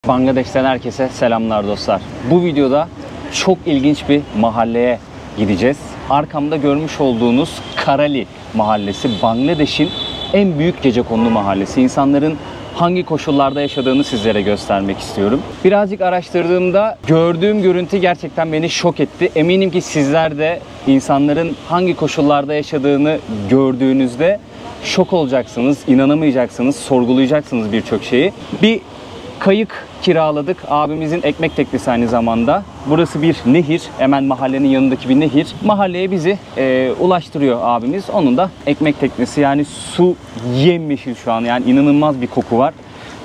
Bangladeş'ten herkese selamlar dostlar. Bu videoda çok ilginç bir mahalleye gideceğiz. Arkamda görmüş olduğunuz Karali mahallesi Bangladeş'in en büyük gecekondu mahallesi. İnsanların hangi koşullarda yaşadığını sizlere göstermek istiyorum. Birazcık araştırdığımda gördüğüm görüntü gerçekten beni şok etti. Eminim ki sizler de insanların hangi koşullarda yaşadığını gördüğünüzde şok olacaksınız, inanamayacaksınız, sorgulayacaksınız birçok şeyi. Bir kayık kiraladık. Abimizin ekmek teknesi aynı zamanda. Burası bir nehir. Hemen mahallenin yanındaki bir nehir. Mahalleye bizi ulaştırıyor abimiz. Onun da ekmek teknesi. Yani su yemyeşil şu an. Yani inanılmaz bir koku var.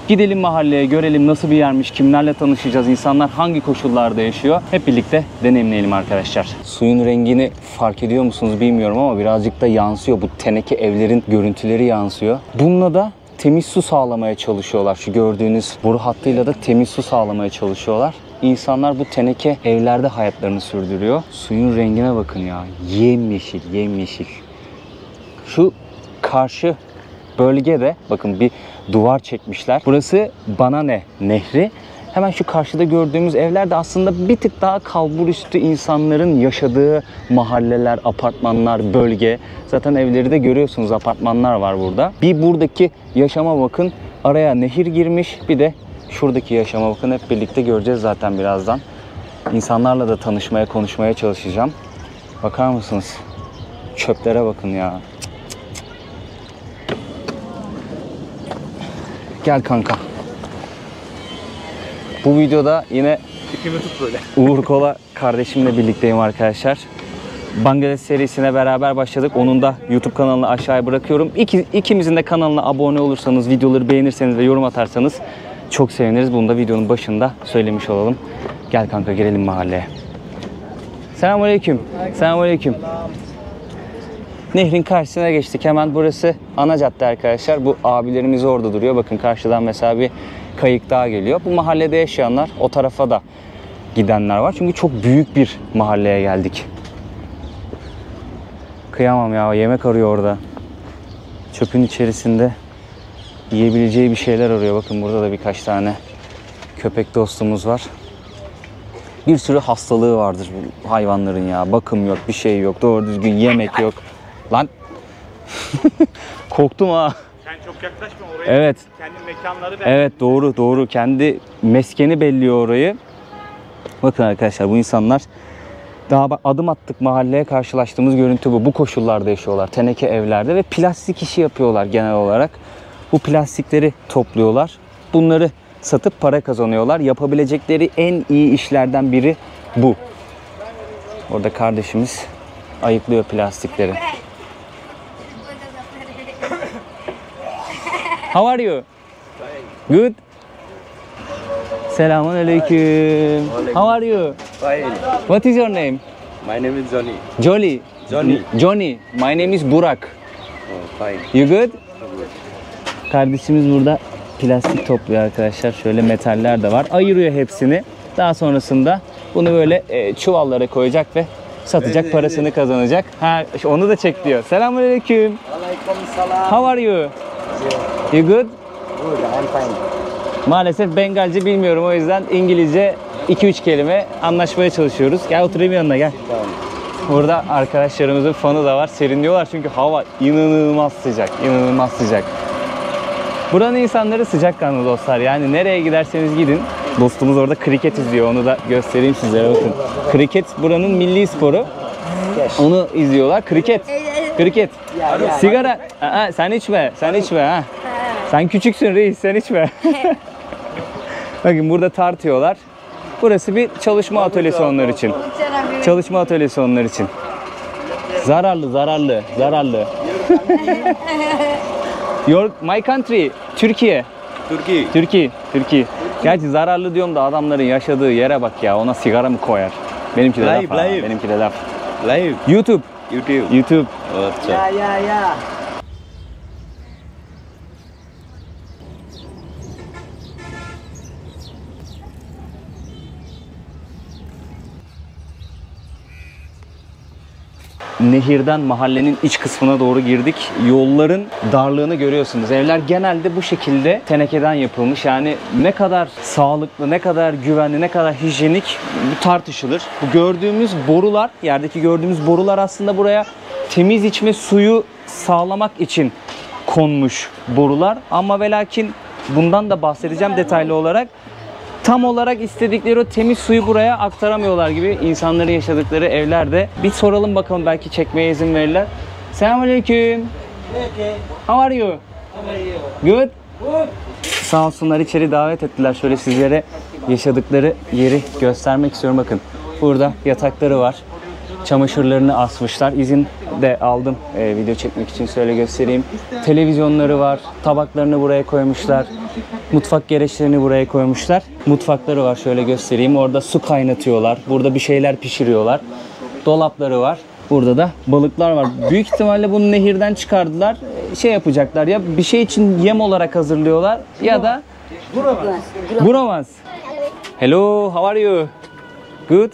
Gidelim mahalleye, görelim nasıl bir yermiş, kimlerle tanışacağız, insanlar hangi koşullarda yaşıyor. Hep birlikte deneyimleyelim arkadaşlar. Suyun rengini fark ediyor musunuz bilmiyorum ama birazcık da yansıyor. Bu teneke evlerin görüntüleri yansıyor. Bununla da temiz su sağlamaya çalışıyorlar. Şu gördüğünüz boru hattıyla da temiz su sağlamaya çalışıyorlar. İnsanlar bu teneke evlerde hayatlarını sürdürüyor. Suyun rengine bakın ya. Yemyeşil, yemyeşil. Şu karşı bölgede bakın bir duvar çekmişler. Burası Banane Nehri. Hemen şu karşıda gördüğümüz evler de aslında bir tık daha kalburüstü insanların yaşadığı mahalleler, apartmanlar, bölge. Zaten evleri de görüyorsunuz, apartmanlar var burada. Bir buradaki yaşama bakın. Araya nehir girmiş. Bir de şuradaki yaşama bakın. Hep birlikte göreceğiz zaten birazdan. İnsanlarla da tanışmaya, konuşmaya çalışacağım. Bakar mısınız? Çöplere bakın ya. Gel kanka. Bu videoda yine Uğur Kola kardeşimle birlikteyim arkadaşlar. Bangladeş serisine beraber başladık. Onun da YouTube kanalını aşağıya bırakıyorum. İkimizin de kanalına abone olursanız, videoları beğenirseniz ve yorum atarsanız çok seviniriz. Bunu da videonun başında söylemiş olalım. Gel kanka, girelim mahalleye. Selamünaleyküm. Selamünaleyküm. Nehrin karşısına geçtik. Hemen burası ana cadde arkadaşlar. Bu abilerimiz orada duruyor. Bakın karşıdan mesela bir kayık daha geliyor. Bu mahallede yaşayanlar, o tarafa da gidenler var. Çünkü çok büyük bir mahalleye geldik. Kıyamam ya, yemek arıyor orada. Çöpün içerisinde yiyebileceği bir şeyler arıyor. Bakın burada da birkaç tane köpek dostumuz var. Bir sürü hastalığı vardır bu hayvanların ya. Bakım yok, bir şey yok. Doğru düzgün yemek yok. Lan korktum ha. Sen çok yaklaşma oraya. Evet. Kendi mekanları belli. Evet, doğru doğru. Kendi meskeni belliyor orayı. Bakın arkadaşlar, bu insanlar daha adım attık mahalleye, karşılaştığımız görüntü bu. Bu koşullarda yaşıyorlar. Teneke evlerde ve plastik işi yapıyorlar genel olarak. Bu plastikleri topluyorlar. Bunları satıp para kazanıyorlar. Yapabilecekleri en iyi işlerden biri bu. Orada kardeşimiz ayıklıyor plastikleri. How are you? Good. Selamünaleyküm. How are you? Fine. What is your name? My name is Johnny. Jolly. Johnny. Johnny. My name is Burak. Oh, fine. You good? Good. Kardeşimiz burada plastik topluyor arkadaşlar. Şöyle metaller de var. Ayırıyor hepsini. Daha sonrasında bunu böyle çuvallara koyacak ve satacak, parasını kazanacak. Ha, onu da çek diyor. Selamünaleyküm. Waalaikumsalam. How are you? You good? Good, I'm fine. Maalesef Bengalce bilmiyorum, o yüzden İngilizce 2-3 kelime anlaşmaya çalışıyoruz. Gel oturayım yanına, gel. Burada arkadaşlarımızın fanı da var. Serinliyorlar çünkü hava inanılmaz sıcak. İnanılmaz sıcak. Buranın insanları sıcakkanlı dostlar. Yani nereye giderseniz gidin. Dostumuz orada kriket izliyor. Onu da göstereyim sizlere, bakın. Kriket buranın milli sporu. Onu izliyorlar. Kriket. Kriket. Sigara. Aa, sen içme. Sen içme ha. Sen küçüksün reis. Sen içme. Bakın burada tartıyorlar. Burası bir çalışma atölyesi onlar için. Çalışma atölyesi onlar için. Zararlı, zararlı, zararlı. My country, Türkiye. Türkiye. Gerçi zararlı diyorum da adamların yaşadığı yere bak ya. Ona sigara mı koyar? Benimki de laf ha. Benimki de laf. Live. YouTube. YouTube. Oh, Ya. nehirden mahallenin iç kısmına doğru girdik. Yolların darlığını görüyorsunuz. Evler genelde bu şekilde tenekeden yapılmış. Yani ne kadar sağlıklı, ne kadar güvenli, ne kadar hijyenik bu tartışılır. Bu gördüğümüz borular, yerdeki gördüğümüz borular aslında buraya temiz içme suyu sağlamak için konmuş borular. Ama ve lakin bundan da bahsedeceğim detaylı olarak. Tam olarak istedikleri o temiz suyu buraya aktaramıyorlar gibi insanların yaşadıkları evlerde. Bir soralım bakalım, belki çekmeye izin verirler. Selamünaleyküm. How are you? Good. Sağ olsunlar, içeri davet ettiler. Şöyle sizlere yaşadıkları yeri göstermek istiyorum. Bakın burada yatakları var. Çamaşırlarını asmışlar. İzin de aldım video çekmek için, şöyle göstereyim. Televizyonları var. Tabaklarını buraya koymuşlar. Mutfak gereçlerini buraya koymuşlar. Mutfakları var, şöyle göstereyim. Orada su kaynatıyorlar. Burada bir şeyler pişiriyorlar. Dolapları var. Burada da balıklar var. Büyük ihtimalle bunu nehirden çıkardılar. Şey yapacaklar ya, bir şey için yem olarak hazırlıyorlar ya da Buramaz. Hello, how are you? Good.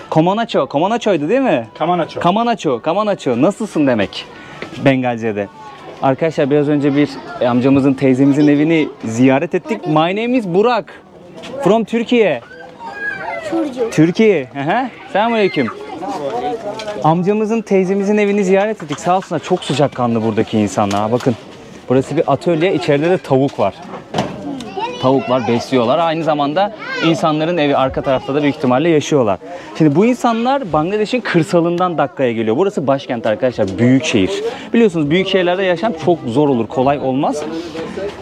Komanaço. Komanaço'ydu değil mi? Kamanaço. Kamanaço. Kamanaço. Nasılsın demek Bengalce'de. Arkadaşlar biraz önce bir amcamızın, teyzemizin evini ziyaret ettik. My name is Burak. From Türkiye. Türkiye. Selamünaleyküm. Amcamızın, teyzemizin evini ziyaret ettik. Sağ olsunlar, çok sıcakkanlı buradaki insanlar. Bakın burası bir atölye. İçeride de tavuk var. Tavuklar besliyorlar. Aynı zamanda insanların evi arka tarafta da büyük ihtimalle yaşıyorlar. Şimdi bu insanlar Bangladeş'in kırsalından Dakka'ya geliyor. Burası başkent arkadaşlar, büyük şehir. Biliyorsunuz büyük şehirlerde yaşam çok zor olur, kolay olmaz.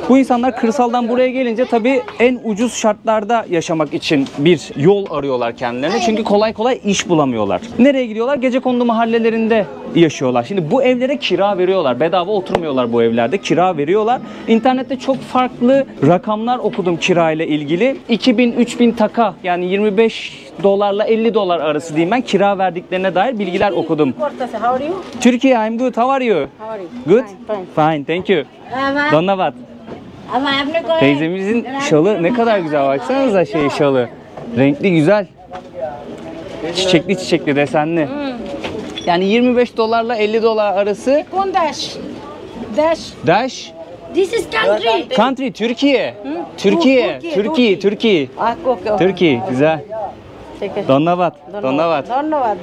Bu insanlar kırsaldan buraya gelince tabii en ucuz şartlarda yaşamak için bir yol arıyorlar kendilerine. Çünkü kolay kolay iş bulamıyorlar. Nereye gidiyorlar? Gecekondu mahallelerinde yaşıyorlar. Şimdi bu evlere kira veriyorlar. Bedava oturmuyorlar bu evlerde. Kira veriyorlar. İnternette çok farklı rakamlar okudum kira ile ilgili. 2000-3000 taka, yani 25 dolarla 50 dolar arası diyeyim ben, kira verdiklerine dair bilgiler okudum. How are you? Türkiye, I'm good. How are you? How are you? Good? Fine. Fine, thank you. Donnavat. Teyzemizin şalı ne kadar güzel, baksanıza şalı. Renkli, güzel. Çiçekli çiçekli, desenli. Yani 25 dolarla 50 dolar arası. Dash. Dash. Dash. This is country. Country, Türkiye. Türkiye. Türkiye. Türkiye. Okay. Türkiye, güzel. Donnavat. Donnavat. Donnavat.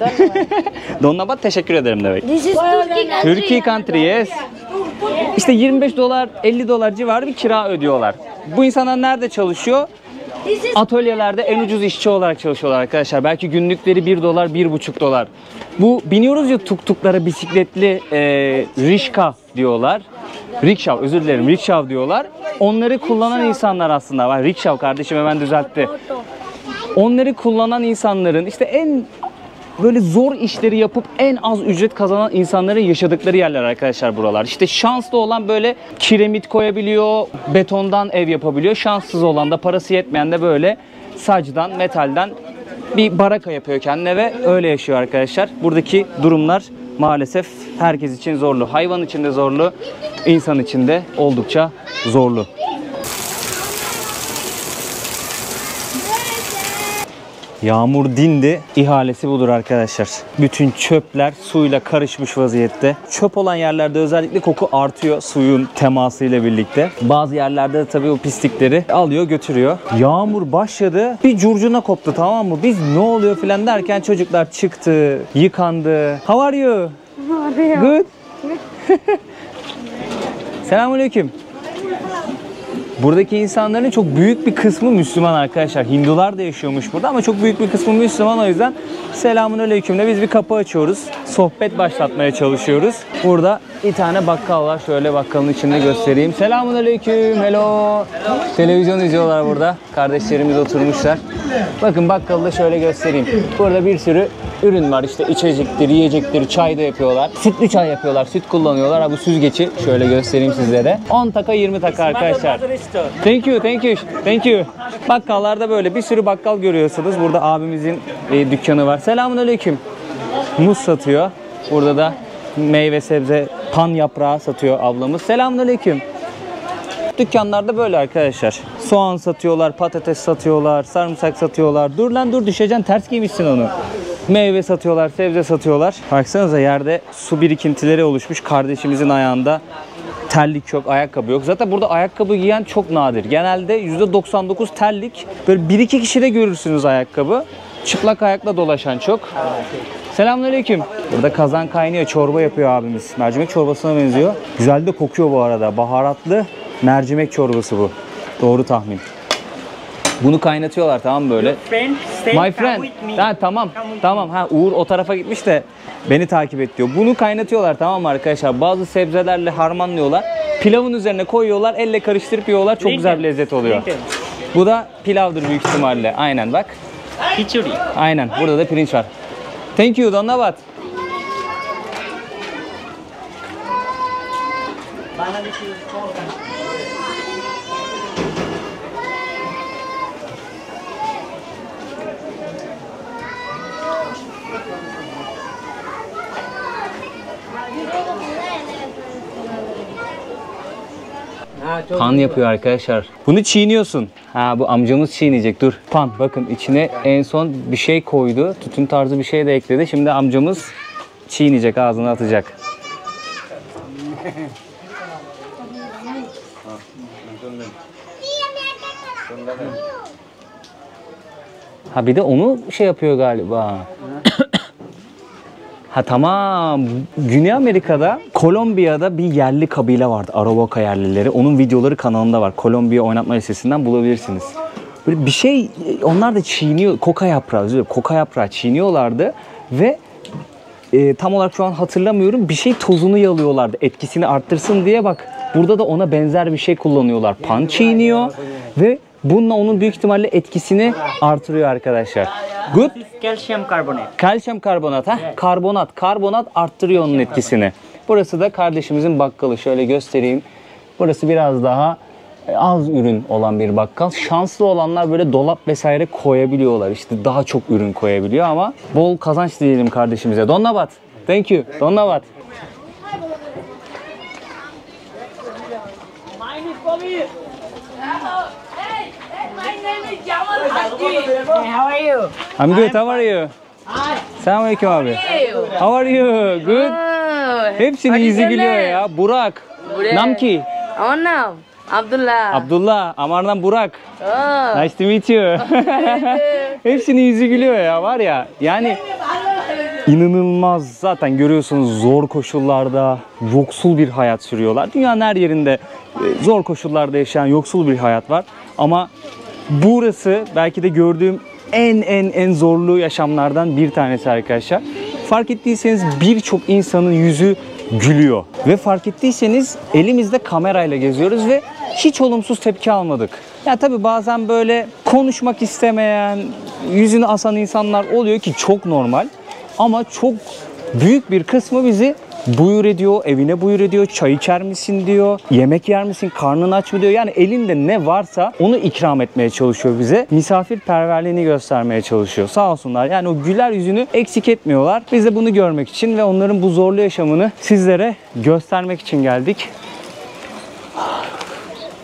Donnavat, teşekkür ederim demek. This is Turkey country. Türkiye country, yes. İşte 25 dolar, 50 dolar civarı bir kira ödüyorlar. Bu insanlar nerede çalışıyor? Atölyelerde en ucuz işçi olarak çalışıyorlar arkadaşlar. Belki günlükleri 1 dolar, 1,5 dolar. Bu biniyoruz ya tuk-tuklara, bisikletli rişka diyorlar. Rickshaw, özür dilerim, rickshaw diyorlar. Onları kullanan insanlar aslında var. Rickshaw, kardeşim hemen düzeltti. Onları kullanan insanların, işte en böyle zor işleri yapıp en az ücret kazanan insanların yaşadıkları yerler arkadaşlar buralar. İşte şanslı olan böyle kiremit koyabiliyor, betondan ev yapabiliyor. Şanssız olan da, parası yetmeyen de böyle sacdan, metalden bir baraka yapıyor kendine ve öyle yaşıyor arkadaşlar. Buradaki durumlar maalesef herkes için zorlu. Hayvan için de zorlu, insan için de oldukça zorlu. Yağmur dindi. İhalesi budur arkadaşlar. Bütün çöpler suyla karışmış vaziyette. Çöp olan yerlerde özellikle koku artıyor suyun temasıyla birlikte. Bazı yerlerde de tabii o pislikleri alıyor götürüyor. Yağmur başladı. Bir curcuna koptu, tamam mı? Biz ne oluyor filan derken çocuklar çıktı, yıkandı. How are you? Good. Selamünaleyküm. Buradaki insanların çok büyük bir kısmı Müslüman arkadaşlar. Hindular da yaşıyormuş burada ama çok büyük bir kısmı Müslüman, o yüzden selamünaleykümle biz bir kapı açıyoruz. Sohbet başlatmaya çalışıyoruz. Burada bir tane bakkal var. Şöyle bakkalın içinde göstereyim. Selamünaleyküm. Hello. Televizyon izliyorlar burada. Kardeşlerimiz oturmuşlar. Bakın bakkalı da şöyle göstereyim. Burada bir sürü ürün var. İşte içecektir, yiyecektir, çay da yapıyorlar. Sütlü çay yapıyorlar. Süt kullanıyorlar. Ha, bu süzgeci şöyle göstereyim sizlere. 10 taka 20 taka arkadaşlar. Thank you, thank you, thank you. Bakkallarda böyle bir sürü bakkal görüyorsunuz. Burada abimizin dükkanı var. Selamünaleyküm. Muz satıyor. Burada da meyve sebze, pan yaprağı satıyor ablamız. Selamünaleyküm. Dükkanlarda böyle arkadaşlar. Soğan satıyorlar, patates satıyorlar, sarımsak satıyorlar. Dur lan dur, düşeceksin, ters giymişsin onu. Meyve satıyorlar, sebze satıyorlar. Baksanıza yerde su birikintileri oluşmuş. Kardeşimizin ayağında terlik yok, ayakkabı yok. Zaten burada ayakkabı giyen çok nadir. Genelde %99 terlik. Böyle 1-2 kişide görürsünüz ayakkabı. Çıplak ayakla dolaşan çok. Selamünaleyküm. Burada kazan kaynıyor, çorba yapıyor abimiz. Mercimek çorbasına benziyor. Güzel de kokuyor bu arada. Baharatlı mercimek çorbası bu. Doğru tahmin. Bunu kaynatıyorlar, tamam böyle. My friend. Ha, tamam. Ha, Uğur o tarafa gitmiş de beni takip et diyor. Bunu kaynatıyorlar, tamam mı arkadaşlar? Bazı sebzelerle harmanlıyorlar. Pilavın üzerine koyuyorlar, elle karıştırıp yiyorlar. Çok güzel bir lezzet oluyor. Bu da pilavdır büyük ihtimalle. Aynen bak. Khichdi. Aynen. Burada da pirinç var. Thank you. Donnabat. Pan yapıyor arkadaşlar. Bunu çiğniyorsun. Ha, bu amcamız çiğneyecek. Dur. Pan. Bakın içine en son bir şey koydu. Tütün tarzı bir şey de ekledi. Şimdi amcamız çiğneyecek, ağzına atacak. Ha, bir de onu şey yapıyor galiba. Ha, tamam. Güney Amerika'da, Kolombiya'da bir yerli kabile vardı. Arauca yerlileri. Onun videoları kanalında var. Kolombiya oynatma listesinden bulabilirsiniz. Böyle bir şey, onlar da çiğniyor. Koka yaprağı çiğniyorlardı ve tam olarak şu an hatırlamıyorum. Bir şey tozunu yalıyorlardı. Etkisini arttırsın diye bak. Burada da ona benzer bir şey kullanıyorlar. Pan çiğniyor ve bununla onun büyük ihtimalle etkisini artırıyor arkadaşlar. Good. Calcium carbonate. Kalsiyum karbonat, ha? Karbonat arttırıyor onun etkisini. Burası da kardeşimizin bakkalı. Şöyle göstereyim. Burası biraz daha az ürün olan bir bakkal. Şanslı olanlar böyle dolap vesaire koyabiliyorlar. İşte daha çok ürün koyabiliyor ama bol kazanç diyelim kardeşimize. Donnabat. Thank you. Donnabat. Hey, how are you? I'm good. How are you? Selamünaleyküm abi. How are you? Good. Hepsini yüzü gülüyor ya. Burak. Namki. Onam. Abdullah. Abdullah. Amardan Burak. Oh. Nice to meet you. Hepsinin yüzü gülüyor ya, var ya. Yani inanılmaz, zaten görüyorsunuz zor koşullarda yoksul bir hayat sürüyorlar. Dünyanın her yerinde zor koşullarda yaşayan yoksul bir hayat var. Ama burası belki de gördüğüm en zorlu yaşamlardan bir tanesi arkadaşlar. Fark ettiyseniz birçok insanın yüzü gülüyor. Ve fark ettiyseniz elimizde kamerayla geziyoruz ve hiç olumsuz tepki almadık. Ya tabii bazen böyle konuşmak istemeyen, yüzünü asan insanlar oluyor ki çok normal. Ama çok büyük bir kısmı bizi buyur ediyor, evine buyur ediyor, çay içer misin diyor, yemek yer misin, karnın aç mı diyor. Yani elinde ne varsa onu ikram etmeye çalışıyor bize. Misafirperverliğini göstermeye çalışıyor. Sağ olsunlar. Yani o güler yüzünü eksik etmiyorlar. Biz de bunu görmek için ve onların bu zorlu yaşamını sizlere göstermek için geldik.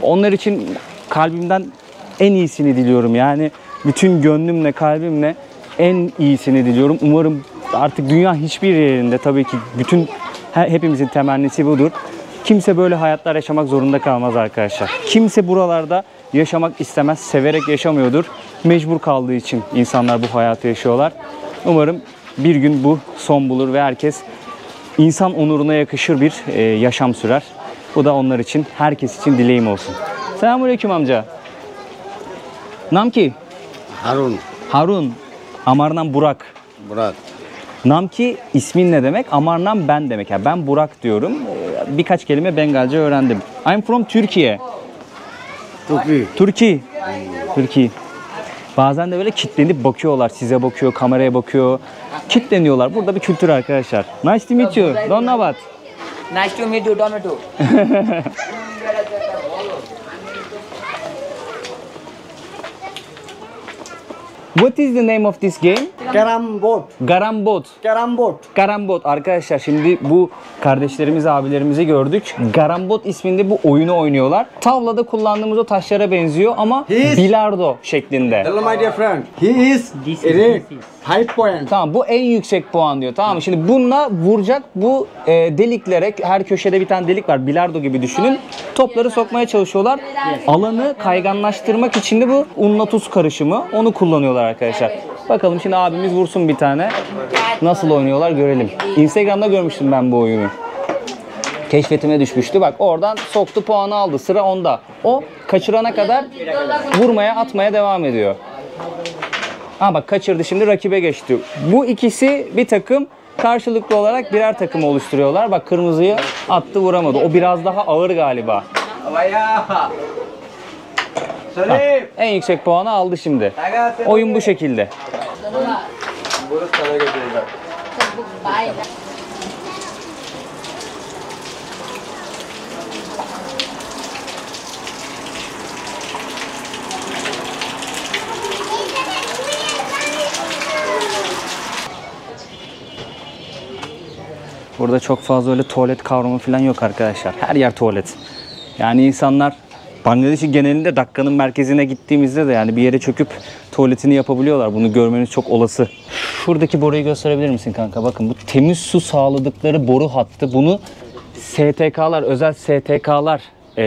Onlar için kalbimden en iyisini diliyorum. Yani bütün gönlümle, kalbimle en iyisini diliyorum. Umarım artık dünya hiçbir yerinde, tabii ki hepimizin temennisi budur. Kimse böyle hayatlar yaşamak zorunda kalmaz arkadaşlar. Kimse buralarda yaşamak istemez, severek yaşamıyordur. Mecbur kaldığı için insanlar bu hayatı yaşıyorlar. Umarım bir gün bu son bulur ve herkes insan onuruna yakışır bir yaşam sürer. Bu da onlar için, herkes için dileğim olsun. Selamünaleyküm amca. Namki? Harun. Harun. Amarnam Burak. Burak. Namki ismin ne demek? Amarnam ben demek. Yani ben Burak diyorum. Birkaç kelime Bengalce öğrendim. I'm from Türkiye. Türkiye. Bazen de böyle kitlenip bakıyorlar. Size bakıyor, kameraya bakıyor. Kitleniyorlar. Burada bir kültür arkadaşlar. Nice to meet you. Donnabat. Nice to meet you, Tomato. What is the name of this game? Carambot. Garambot. Carambot. Garambot arkadaşlar, şimdi bu kardeşlerimizi, abilerimizi gördük. Garambot isminde bu oyunu oynuyorlar. Tavlada kullandığımız o taşlara benziyor ama His- bilardo şeklinde. Hello my dear friend. He is red. High point. Tamam, bu en yüksek puan diyor. Tamam mı? Şimdi bununla vuracak, bu deliklere, her köşede bir tane delik var. Bilardo gibi düşünün. Topları sokmaya çalışıyorlar. Alanı kayganlaştırmak için de bu unla tuz karışımı. Onu kullanıyorlar arkadaşlar. Bakalım şimdi abimiz vursun bir tane. Nasıl oynuyorlar görelim. Instagram'da görmüştüm ben bu oyunu. Keşfetime düşmüştü. Bak oradan soktu, puanı aldı. Sıra onda. O kaçırana kadar vurmaya, atmaya devam ediyor. Ha bak, kaçırdı, şimdi rakibe geçti. Bu ikisi bir takım, karşılıklı olarak birer takım oluşturuyorlar. Bak kırmızıyı attı, vuramadı. O biraz daha ağır galiba. En yüksek puanı aldı şimdi. Oyun bu şekilde. Burada çok fazla öyle tuvalet kavramı falan yok arkadaşlar. Her yer tuvalet. Yani insanlar Bangladeş'in genelinde Dakka'nın merkezine gittiğimizde de yani bir yere çöküp tuvaletini yapabiliyorlar. Bunu görmeniz çok olası. Şuradaki boruyu gösterebilir misin kanka? Bakın, bu temiz su sağladıkları boru hattı. Bunu STK'lar, özel STK'lar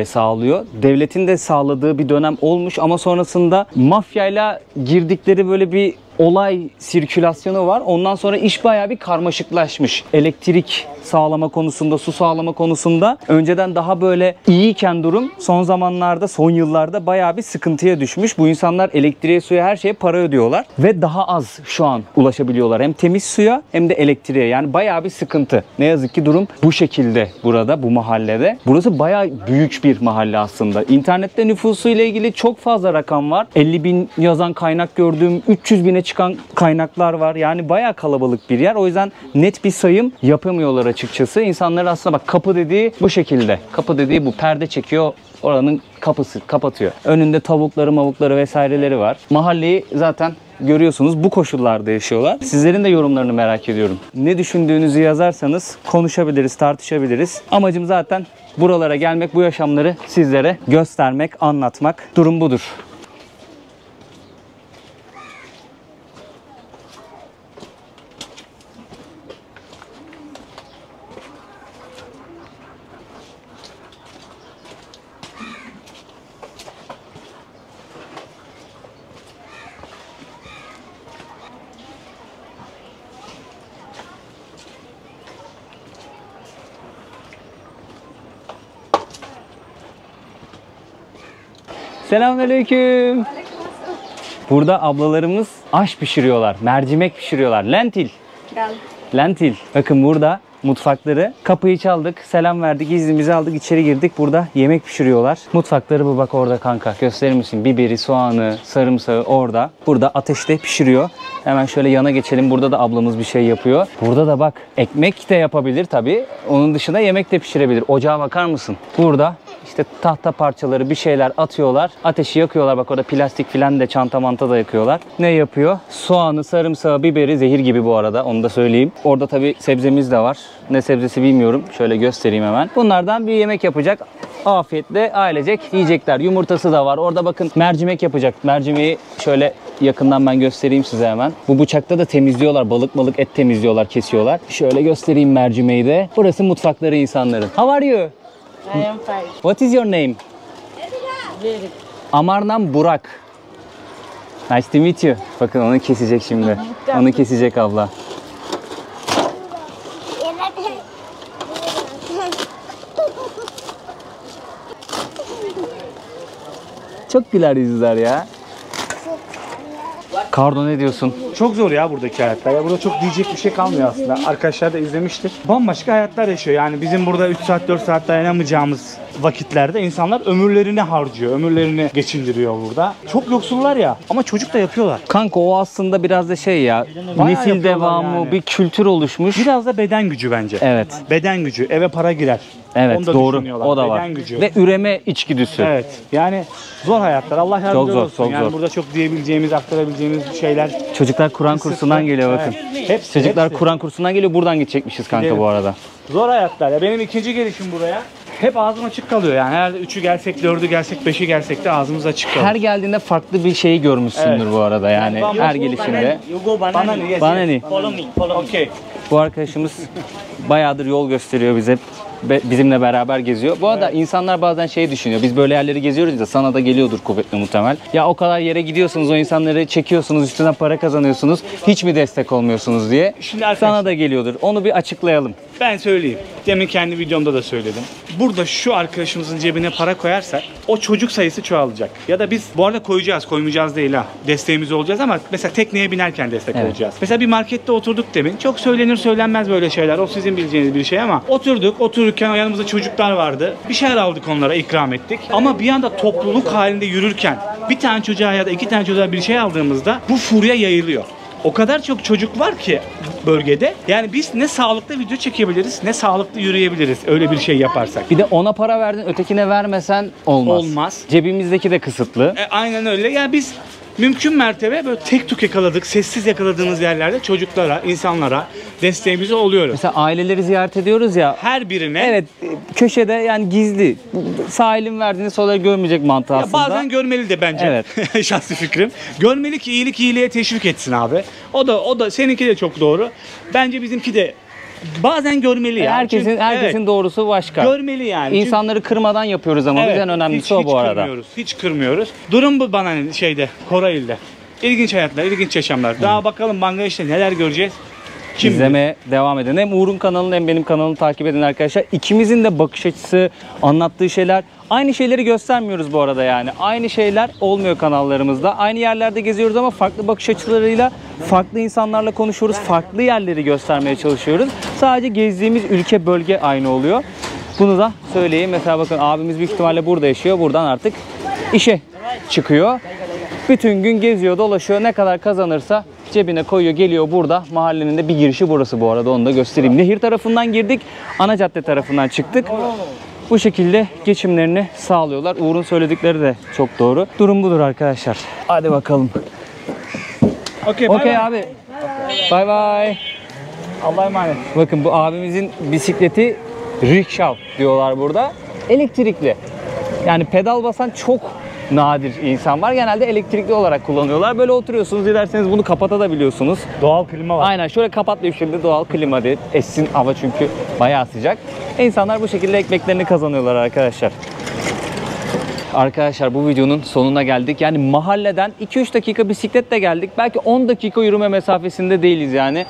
sağlıyor. Devletin de sağladığı bir dönem olmuş ama sonrasında mafyayla girdikleri böyle bir olay sirkülasyonu var. Ondan sonra iş bayağı bir karmaşıklaşmış. Elektrik sağlama konusunda, su sağlama konusunda önceden daha böyle iyiyken durum, son zamanlarda, son yıllarda bayağı bir sıkıntıya düşmüş. Bu insanlar elektriğe, suya, her şeye para ödüyorlar ve daha az şu an ulaşabiliyorlar. Hem temiz suya hem de elektriğe. Yani bayağı bir sıkıntı. Ne yazık ki durum bu şekilde burada, bu mahallede. Burası bayağı büyük bir mahalle aslında. İnternette nüfusu ile ilgili çok fazla rakam var. 50.000 yazan kaynak gördüm. 300.000'e çıkan kaynaklar var. Yani bayağı kalabalık bir yer. O yüzden net bir sayım yapamıyorlar açıkçası. İnsanlar aslında bak, kapı dediği bu şekilde. Kapı dediği bu. Perde çekiyor. Oranın kapısı kapatıyor. Önünde tavukları, mavukları vesaireleri var. Mahalleyi zaten görüyorsunuz, bu koşullarda yaşıyorlar. Sizlerin de yorumlarını merak ediyorum. Ne düşündüğünüzü yazarsanız konuşabiliriz, tartışabiliriz. Amacım zaten buralara gelmek, bu yaşamları sizlere göstermek, anlatmak. Durum budur. Selamünaleyküm. Burada ablalarımız aş pişiriyorlar, mercimek pişiriyorlar. Lentil. Lentil. Bakın burada mutfakları. Kapıyı çaldık, selam verdik, iznimizi aldık, içeri girdik. Burada yemek pişiriyorlar. Mutfakları bu, bak orada kanka. Gösterir misin? Biberi, soğanı, sarımsağı orada. Burada ateşte pişiriyor. Hemen şöyle yana geçelim. Burada da ablamız bir şey yapıyor. Burada da bak, ekmek de yapabilir tabii. Onun dışında yemek de pişirebilir. Ocağa bakar mısın? Burada işte tahta parçaları, bir şeyler atıyorlar. Ateşi yakıyorlar. Bak orada plastik filan da, çanta manta da yakıyorlar. Ne yapıyor? Soğanı, sarımsağı, biberi, zehir gibi bu arada. Onu da söyleyeyim. Orada tabii sebzemiz de var. Ne sebzesi bilmiyorum. Şöyle göstereyim hemen. Bunlardan bir yemek yapacak. Afiyetle ailecek yiyecekler. Yumurtası da var. Orada bakın mercimek yapacak. Mercimeği şöyle yakından ben göstereyim size hemen. Bu bıçakta da temizliyorlar. Balık et temizliyorlar, kesiyorlar. Şöyle göstereyim mercimeği de. Burası mutfakları insanların. How are you? I am fine. What is your name? Amarnam Burak. Nice to meet you. Bakın onu kesecek şimdi. Onu kesecek abla. Çok güler yüzler ya. Kardo, ne diyorsun? Çok zor ya buradaki hayatlar. Ya burada çok diyecek bir şey kalmıyor aslında. Arkadaşlar da izlemiştir. Bambaşka hayatlar yaşıyor. Yani bizim burada 3 saat 4 saat dayanamayacağımız vakitlerde insanlar ömürlerini harcıyor. Ömürlerini geçindiriyor burada. Çok yoksullar ya ama çocuk da yapıyorlar. Kanka o aslında biraz da şey ya. Bayağı Nesil yapıyorlar devamı, yani. bir kültür oluşmuş. Biraz da beden gücü bence. Evet. Beden gücü. Eve para girer. Evet, Onu da doğru. düşünüyorlar. O da var. Beden gücü. Ve üreme içgüdüsü. Evet. Yani zor hayatlar. Allah yardımcı zor, olsun. çok yani zor. burada çok diyebileceğimiz öğretebileceğimiz, aktarabileceğimiz şeyler. Çocuklar Kur'an kursundan geliyor bakın. Evet. Hepsi, Çocuklar hepsi. Kur'an kursundan geliyor. Buradan gidecekmişiz kanka Gidelim. bu arada. Zor hayatlar ya. Benim ikinci gelişim buraya. Hep ağzım açık kalıyor yani. Herhalde 3'ü gelsek, 4'ü gelsek, 5'i gelsek de ağzımız açık kalıyor. Her geldiğinde farklı bir şeyi görmüşsündür Evet. bu arada yani Yani her gelişinde. You go banana. Banana, yes, Bana yes. ne? Follow me. Follow me. Okay. Bu arkadaşımız bayağıdır yol gösteriyor bize. Bizimle beraber geziyor. Bu arada insanlar bazen şey düşünüyor. Biz böyle yerleri geziyoruz da sana da geliyordur kuvvetli muhtemel. Ya o kadar yere gidiyorsunuz, o insanları çekiyorsunuz, üstüne para kazanıyorsunuz. Hiç mi destek olmuyorsunuz diye. Şimdi arkadaşlar- Sana da geliyordur. Onu bir açıklayalım. Ben söyleyeyim. Demin kendi videomda da söyledim. Burada şu arkadaşımızın cebine para koyarsak o çocuk sayısı çoğalacak. Ya da biz bu arada koyacağız, koymayacağız değil ha. Desteğimiz olacağız ama mesela tekneye binerken destek Evet. olacağız. Mesela bir markette oturduk demin. Çok söylenir söylenmez böyle şeyler. O sizin bileceğiniz bir şey ama otururken yanımızda çocuklar vardı. Bir şeyler aldık onlara, ikram ettik. Ama bir anda topluluk halinde yürürken bir tane çocuğa ya da 2 tane çocuğa bir şey aldığımızda bu furya yayılıyor. O kadar çok çocuk var ki bölgede. Yani biz ne sağlıklı video çekebiliriz ne sağlıklı yürüyebiliriz öyle bir şey yaparsak. Bir de ona para verdin, ötekine vermesen olmaz. Olmaz. Cebimizdeki de kısıtlı. Aynen öyle. Yani biz mümkün mertebe böyle tek tük yakaladık, sessiz yakaladığımız yerlerde çocuklara, insanlara desteğimizi oluyoruz. Mesela aileleri ziyaret ediyoruz ya. Her birine Evet, köşede yani gizli. Sahilin verdiğini sonra görmeyecek mantığı ya aslında. bazen görmeli de bence. Evet. Şahsi fikrim. Görmeli ki iyilik iyiliğe teşvik etsin abi. O da seninki de çok doğru. Bence bizimki de bazen görmeli ya. Herkesin Çünkü- herkesin evet, doğrusu başka. görmeli yani. Çünkü- İnsanları kırmadan yapıyoruz ama Evet, en önemlisi o hiç bu arada. kırmıyoruz, hiç kırmıyoruz. Durum bu bana şeyde, Korail'de. İlginç hayatlar, ilginç yaşamlar. Daha bakalım Bangladeş'te neler göreceğiz. Kim bilir? İzlemeye devam edin. Hem Uğur'un kanalını hem benim kanalımı takip edin arkadaşlar. İkimizin de bakış açısı, anlattığı şeyler. Aynı şeyleri göstermiyoruz bu arada yani. Aynı şeyler olmuyor kanallarımızda. Aynı yerlerde geziyoruz ama farklı bakış açılarıyla, farklı insanlarla konuşuyoruz. Farklı yerleri göstermeye çalışıyoruz. Sadece gezdiğimiz ülke, bölge aynı oluyor. Bunu da söyleyeyim. Mesela bakın abimiz büyük ihtimalle burada yaşıyor. Buradan artık işe çıkıyor. Bütün gün geziyor, dolaşıyor. Ne kadar kazanırsa cebine koyuyor, geliyor burada. Mahallenin de bir girişi burası bu arada. Onu da göstereyim. Nehir tarafından girdik. Ana cadde tarafından çıktık. Bu şekilde geçimlerini sağlıyorlar. Uğur'un söyledikleri de çok doğru. Durum budur arkadaşlar. Hadi bakalım. Okey, bay Okey bay. abi. Bay bay. Allah'a emanet. Bakın bu abimizin bisikleti rickshaw diyorlar burada. Elektrikli. Yani pedal basan çok nadir insan var. Genelde elektrikli olarak kullanıyorlar. Böyle oturuyorsunuz, dilerseniz bunu kapatabiliyorsunuz. Doğal klima var. Aynen şöyle kapatlayıp şimdi doğal klima değil. Essin hava çünkü bayağı sıcak. İnsanlar bu şekilde ekmeklerini kazanıyorlar arkadaşlar. Arkadaşlar bu videonun sonuna geldik. Yani mahalleden 2-3 dakika bisikletle geldik. Belki 10 dakika yürüme mesafesinde değiliz yani.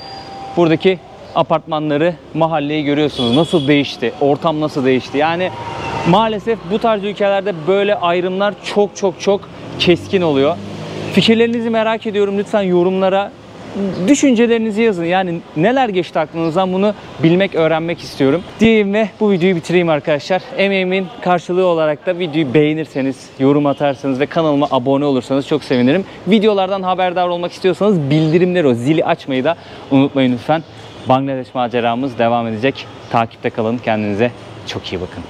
Buradaki apartmanları, mahalleyi görüyorsunuz. Nasıl değişti? Ortam nasıl değişti? Yani maalesef bu tarz ülkelerde böyle ayrımlar çok keskin oluyor. Fikirlerinizi merak ediyorum. Lütfen yorumlara düşüncelerinizi yazın. Yani neler geçti aklınızdan, bunu bilmek, öğrenmek istiyorum. Diyeyim ve bu videoyu bitireyim arkadaşlar. Emeğimin karşılığı olarak da videoyu beğenirseniz, yorum atarsanız ve kanalıma abone olursanız çok sevinirim. Videolardan haberdar olmak istiyorsanız bildirimleri, o zili açmayı da unutmayın lütfen. Bangladeş maceramız devam edecek. Takipte kalın. Kendinize çok iyi bakın.